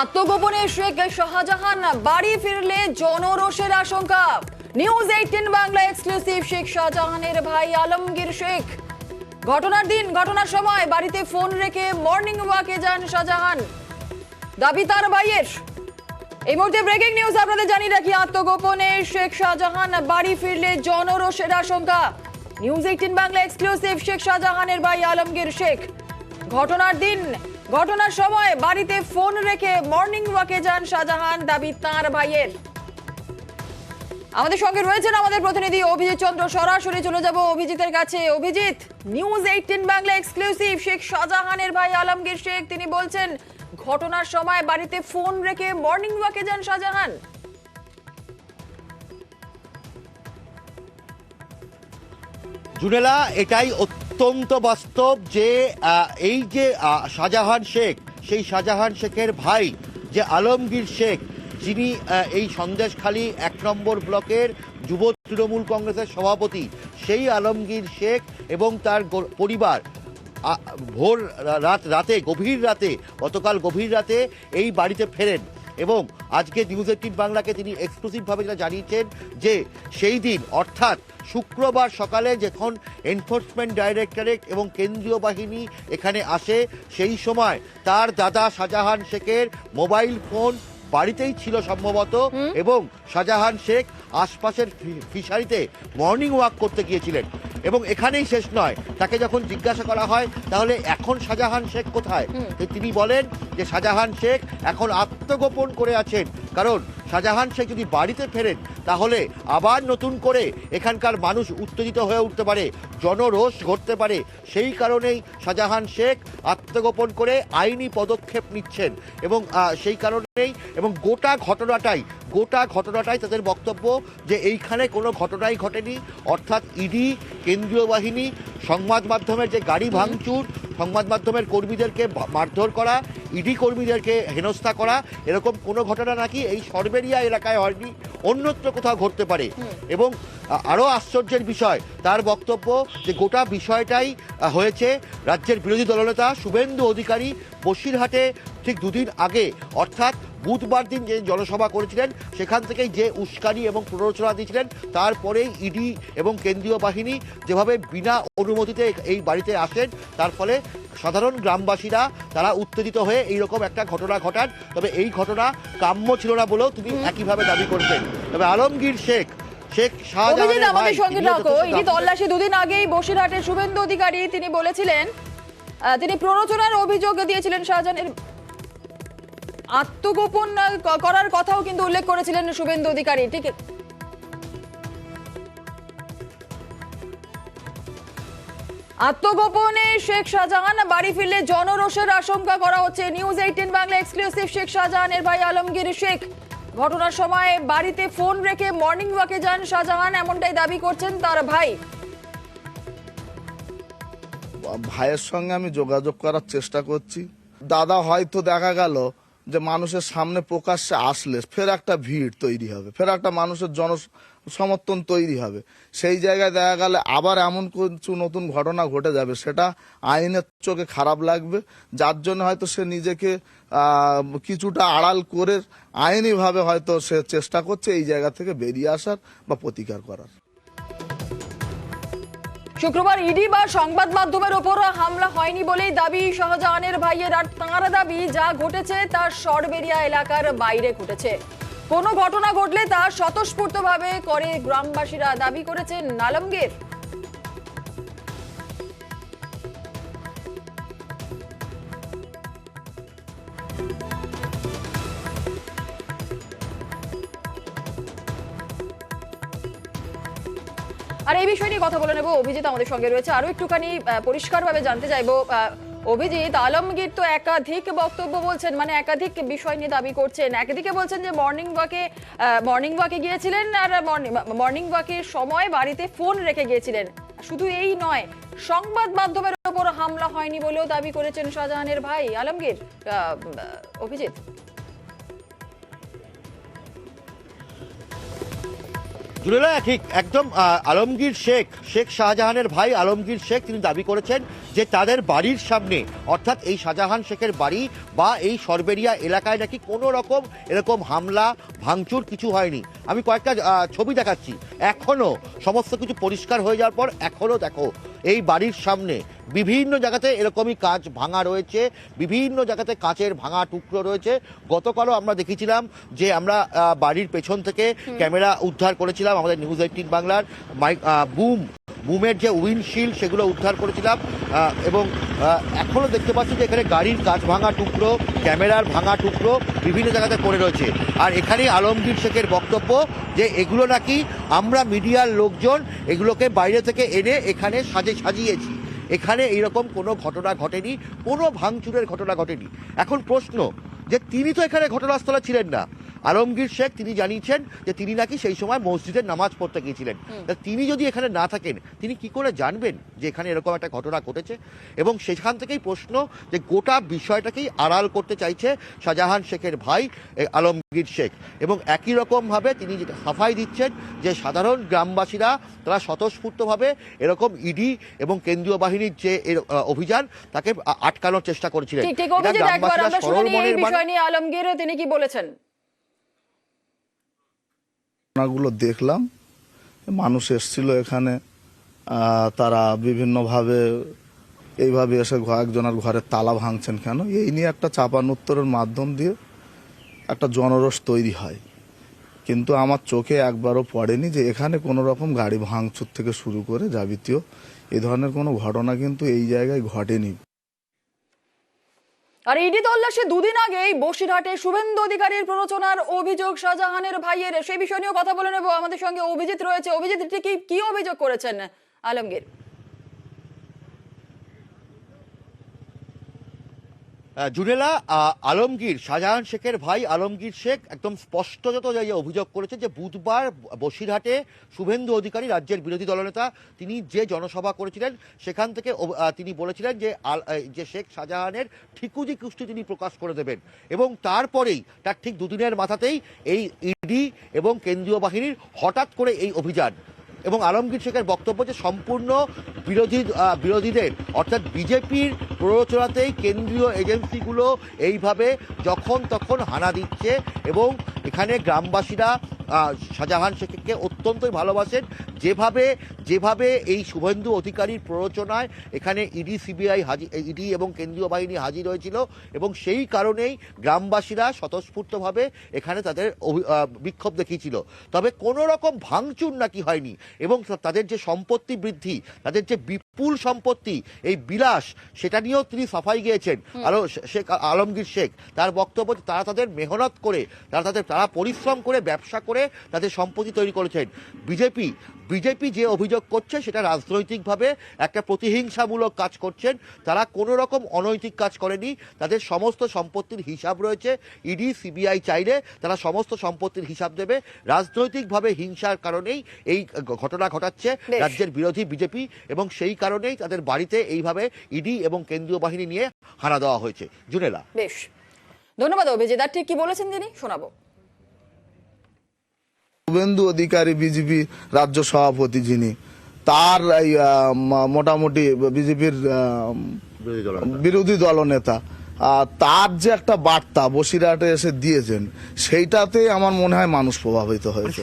আত্মগোপনে শেখ শাহজাহান বাড়ি ফিরলে জনরোষের আশঙ্কা। News 18 Bangla exclusive. শেখ শাহজাহানের ভাই আলমগীর শেখ ঘটনার সময় বাড়িতে ফোন রেখে মর্নিং ওয়াকে যান শাহজাহান, দাবি তার ভাইয়ের। এই মুহূর্তে ব্রেকিং নিউজ আপনাদের জানিয়ে রাখি, আত্মগোপনে শেখ শাহজাহান বাড়ি ফিরলে জনরোষের আশঙ্কা। News 18 Bangla exclusive. শেখ শাহজাহানের ভাই আলমগীর শেখ ঘটনার সময় বাড়িতে ফোন রেখে মর্নিং ওয়াকে যান শাহজাহান, দাবি তাঁর ভাইয়ের। আমাদের সঙ্গে রয়েছেন আমাদের প্রতিনিধি অভিজিৎ চন্দ্র। সরাসরি চলে যাব অভিজিতের কাছে। Abhijit, news 18 Bangla exclusive. শেখ শাহজাহানের ভাই আলমগীর শেখ তিনি বলছেন ঘটনার সময় বাড়িতে ফোন রেখে মর্নিং ওয়াকে যান শাহজাহান। জুনেলা, এটাই অত্যন্ত বাস্তব যে এই যে শাহজাহান শেখ, সেই শাহজাহান শেখের ভাই যে আলমগীর শেখ, যিনি এই সন্দেশখালী 1 নম্বর ব্লকের যুব তৃণমূল কংগ্রেসের সভাপতি, সেই আলমগীর শেখ এবং তার পরিবার গতকাল গভীর রাতে এই বাড়িতে ফেরেন এবং আজকে নিউজ 18 বাংলাকে তিনি এক্সক্লুসিভভাবে যেটা জানিয়েছেন যে সেই দিন অর্থাৎ শুক্রবার সকালে যখন এনফোর্সমেন্ট ডাইরেক্টরেট এবং কেন্দ্রীয় বাহিনী এখানে আসে, সেই সময় তার দাদা শাহজাহান শেখের মোবাইল ফোন বাড়িতেই ছিল সম্ভবত, এবং শাহজাহান শেখ আশপাশের ফিশারিতে মর্নিং ওয়াক করতে গিয়েছিলেন। এবং এখানেই শেষ নয়, তাকে যখন জিজ্ঞাসা করা হয় তাহলে এখন শাহজাহান শেখ কোথায়, তিনি বলেন যে শাহজাহান শেখ এখন আত্মগোপন করে আছেন, কারণ শাহজাহান শেখ যদি বাড়িতে ফেরেন তাহলে আবার নতুন করে এখানকার মানুষ উত্তেজিত হয়ে উঠতে পারে, জনরোষ ঘটতে পারে। সেই কারণেই শাহজাহান শেখ আত্মগোপন করে আইনি পদক্ষেপ নিচ্ছেন এবং সেই কারণেই এবং গোটা ঘটনাটাই তাদের বক্তব্য যে এইখানে কোনো ঘটনাই ঘটেনি, অর্থাৎ ইডি, কেন্দ্রীয় বাহিনী, সংবাদ মাধ্যমের যে গাড়ি ভাঙচুর, সংবাদ মাধ্যমের কর্মীদেরকে মারধর করা, ইডি কর্মীদেরকে হেনস্থা করা, এরকম কোনো ঘটনা নাকি এই সরবেরিয়া এলাকায় হয়নি, অন্যত্র কোথাও ঘটতে পারে। এবং আরও আশ্চর্যের বিষয়, তার বক্তব্য যে গোটা বিষয়টাই হয়েছে রাজ্যের বিরোধী দলনেতা শুভেন্দু অধিকারী বসিরহাটে ঠিক 2 দিন আগে, অর্থাৎ বুধবার দিন যে জনসভা করেছিলেন সেখান থেকেই যে উস্কানি এবং প্ররোচনা দিয়েছিলেন, তারপরেই ইডি এবং কেন্দ্রীয় বাহিনী যেভাবে বিনা অনুমতিতে এই বাড়িতে আসেন, তার ফলে সাধারণ গ্রামবাসীরা তারা উত্তেজিত হয়ে এইরকম একটা ঘটনা ঘটান। তবে এই ঘটনা কাম্য ছিল না বলেও তিনি একইভাবে দাবি করছেন। তবে আলমগীর শেখ আমাদের সঙ্গে থাকো। ইডি তল্লাশি 2 দিন আগেই বসিরহাটের শুভেন্দু অধিকারী তিনি বলেছিলেন, তিনি প্ররোচনার অভিযোগ দিয়েছিলেন শাহজাহানের, আত্মগোপন করার কথাও কিন্তু উল্লেখ করেছিলেন শুভেন্দু অধিকারী। ঠিক আত্মগোপনে শেখ শাহজাহান বাড়ি ফিরলে জনরোষের আশঙ্কা করা হচ্ছে। News 18 Bangla exclusive. শেখ শাহজাহানের ভাই আলমগীর শেখ ঘটনার সময় বাড়িতে ফোন রেখে মর্নিং ওয়াকে যান শাহজাহান, এমনটাই দাবি করছেন তার ভাই। ভাইয়ের সঙ্গে আমি যোগাযোগ করার চেষ্টা করছি। দাদা হয়তো দেখা গেল যে মানুষের সামনে প্রকাশ্যে আসলে ফের একটা ভিড় তৈরি হবে, ফের একটা মানুষের সমর্থন তৈরি হবে, সেই জায়গায় দেখা গেলে আবার এমন কিছু নতুন ঘটনা ঘটে যাবে, সেটা আইনের চোখে খারাপ লাগবে, যার জন্য হয়তো সে নিজেকে কিছুটা আড়াল করে আইনিভাবে হয়তো সে চেষ্টা করছে এই জায়গা থেকে বেরিয়ে আসার বা প্রতিকার করার। শুক্রবার ইডি বা সংবাদ মাধ্যমের উপর হামলা হয়নি বলেই দাবি শাহজাহানের ভাইয়ের। আর তাঁর দাবি যা ঘটেছে তা সরবেরিয়া এলাকার বাইরে ঘটেছে, কোনো ঘটনা ঘটলে তা স্বতঃস্ফূর্তভাবে করে গ্রামবাসীরা, দাবি করেছেন আলমগীর। আর এই বিষয় নিয়ে কথা বলে নেব, অভিজিৎ আমাদের সঙ্গে রয়েছে। আরো একটুখানি পরিষ্কারভাবে জানতে চাইবো অভিজিৎ, আলমগীর তো একাধিক বক্তব্য বলছেন, মানে একাধিক বিষয় নিয়ে দাবি করছেন। একদিকে বলছেন যে মর্নিং ওয়াকে গিয়েছিলেন, আর মর্নিং ওয়াকের সময় বাড়িতে ফোন রেখে গিয়েছিলেন। শুধু এই নয়, সংবাদ মাধ্যমের উপর হামলা হয়নি বলেও দাবি করেছেন শাহজাহানের ভাই আলমগীর। অভিজিৎ, জুলেলা ঠিক একদম আলমগীর শেখ শাহজাহানের ভাই আলমগীর শেখ তিনি দাবি করেছেন যে তাদের বাড়ির সামনে অর্থাৎ এই শাহজাহান শেখের বাড়ি বা এই সরবেরিয়া এলাকায় নাকি কোনো রকম এরকম হামলা ভাঙচুর কিছু হয়নি। আমি কয়েকটা ছবি দেখাচ্ছি, এখনো সমস্ত কিছু পরিষ্কার হয়ে যাওয়ার পর এখনো দেখো এই বাড়ির সামনে বিভিন্ন জায়গাতে এরকমই কাঁচ ভাঙা রয়েছে, বিভিন্ন জায়গাতে কাঁচের ভাঙা টুকরো রয়েছে। গতকালও আমরা দেখেছিলাম যে আমরা বাড়ির পেছন থেকে ক্যামেরা উদ্ধার করেছিলাম আমাদের নিউজ 18 বাংলার বুমের যে উইন্ডশিল্ড সেগুলো উদ্ধার করেছিলাম এবং এখনও দেখতে পাচ্ছি যে এখানে গাড়ির কাঁচ ভাঙা টুকরো, ক্যামেরার ভাঙা টুকরো বিভিন্ন জায়গাতে পড়ে রয়েছে। আর এখানেই আলমগীর শেখের বক্তব্য যে এগুলো নাকি আমরা মিডিয়ার লোকজন এগুলোকে বাইরে থেকে এনে এখানে সাজিয়েছি, এখানে এইরকম কোনো ঘটনা ঘটেনি, কোনো ভাঙচুরের ঘটনা ঘটেনি। এখন প্রশ্ন যে তিনি তো এখানে ঘটনাস্থলে ছিলেন না, আলমগীর শেখ তিনি জানিয়েছেন যে তিনি নাকি সেই সময় মসজিদের নামাজ পড়তে গিয়েছিলেন। তিনি যদি এখানে না থাকেন তিনি কি করে জানবেন যে এখানে এরকম একটা ঘটনা ঘটেছে? এবং সেখান থেকেই প্রশ্ন যে গোটা বিষয়টাকেই আড়াল করতে চাইছে শাহজাহান শেখের ভাই আলমগীর শেখ। এবং একই রকমভাবে তিনি যেটা সাফাই দিচ্ছেন যে সাধারণ গ্রামবাসীরা তারা স্বতঃস্ফূর্তভাবে এরকম ইডি এবং কেন্দ্রীয় বাহিনীর যে অভিযান তাকে আটকানোর চেষ্টা করেছিলেন। আলমগীর তিনি কি বলেছেন? ঘটনাগুলো দেখলাম, মানুষ এসেছিল এখানে, তারা বিভিন্নভাবে এইভাবে এসে একজনের ঘরের তালা ভাঙছেন কেন, এই নিয়ে একটা চাপানোত্তরের মাধ্যম দিয়ে একটা জনরোষ তৈরি হয়। কিন্তু আমার চোখে একবারও পড়েনি যে এখানে কোনো রকম গাড়ি ভাঙচুর থেকে শুরু করে যাবতীয় এই ধরনের কোনো ঘটনা কিন্তু এই জায়গায় ঘটেনি। আর ইডি তল্লাশি দুদিন আগেই বসিরহাটে শুভেন্দু অধিকারীর প্ররোচনার অভিযোগ শাহজাহানের ভাইয়ের, সেই বিষয় নিয়েও কথা বলে নেব। আমাদের সঙ্গে অভিজিৎ রয়েছে। অভিজিৎ, কি অভিযোগ করেছেন আলমগীর? জুনেলা, আলমগীর শাহজাহান শেখের ভাই আলমগীর শেখ একদম স্পষ্টত অভিযোগ করেছে যে বুধবার বসিরহাটে শুভেন্দু অধিকারী রাজ্যের বিরোধী দলনেতা তিনি যে জনসভা করেছিলেন সেখান থেকে তিনি বলেছিলেন যে শেখ শাহজাহানের ঠিকুজি কুষ্টি তিনি প্রকাশ করে দেবেন। এবং তারপরেই তার ঠিক দুদিনের মাথাতেই এই ইডি এবং কেন্দ্রীয় বাহিনীর হঠাৎ করে এই অভিযান। এবং আলমগীর শেখের বক্তব্য যে সম্পূর্ণ বিরোধীদের অর্থাৎ বিজেপির প্ররোচনাতেই কেন্দ্রীয় এজেন্সিগুলো এইভাবে যখন তখন হানা দিচ্ছে এবং এখানে গ্রামবাসীরা শাহজাহান শেখকে অত্যন্তই ভালোবাসেন। যেভাবে এই শুভেন্দু অধিকারীর প্ররোচনায় এখানে ইডি এবং কেন্দ্রীয় বাহিনী হাজির হয়েছিল এবং সেই কারণেই গ্রামবাসীরা স্বতঃস্ফূর্তভাবে এখানে তাদের বিক্ষোভ দেখিয়েছিল। তবে কোনো রকম ভাঙচুর নাকি হয়নি এবং তাদের যে সম্পত্তি বৃদ্ধি, তাদের যে বিপুল সম্পত্তি, এই বিলাস, সেটা নিয়েও তিনি সাফাই গিয়েছেন আলমগীর শেখ। তার বক্তব্য তারা তাদের মেহনত করে, তারা পরিশ্রম করে, ব্যবসা করে তাদের সম্পত্তি তৈরি করেছেন। বিজেপি যে অভিযোগ করছে সেটা রাজনৈতিকভাবে একটা প্রতিহিংসামূলক কাজ করছেন। তারা কোনো রকম অনৈতিক কাজ করেনি, তাদের সমস্ত সম্পত্তির হিসাব রয়েছে। ইডি সিবিআই চাইলে তারা সমস্ত সম্পত্তির হিসাব দেবে। রাজনৈতিকভাবে হিংসার কারণেই এই ঘটনা ঘটাচ্ছে রাজ্যের বিরোধী বিজেপি এবং সেই কারণেই তাদের বাড়িতে এইভাবে ইডি এবং কেন্দ্রীয় বাহিনী নিয়ে হানা দেওয়া হয়েছে। জুনেলা, বেশ ধন্যবাদ অভিজিৎ। আর ঠিক কি বলেছেন তিনি শোনাবো। শুভেন্দু অধিকারী বিজেপি রাজ্য সভাপতি, যিনি তার মোটামুটি বিজেপির বিরোধী দলনেতা, তার যে একটা বার্তা বসিরহাটে এসে দিয়েছেন সেইটাতে আমার মনে হয় মানুষ প্রভাবিত হয়েছে।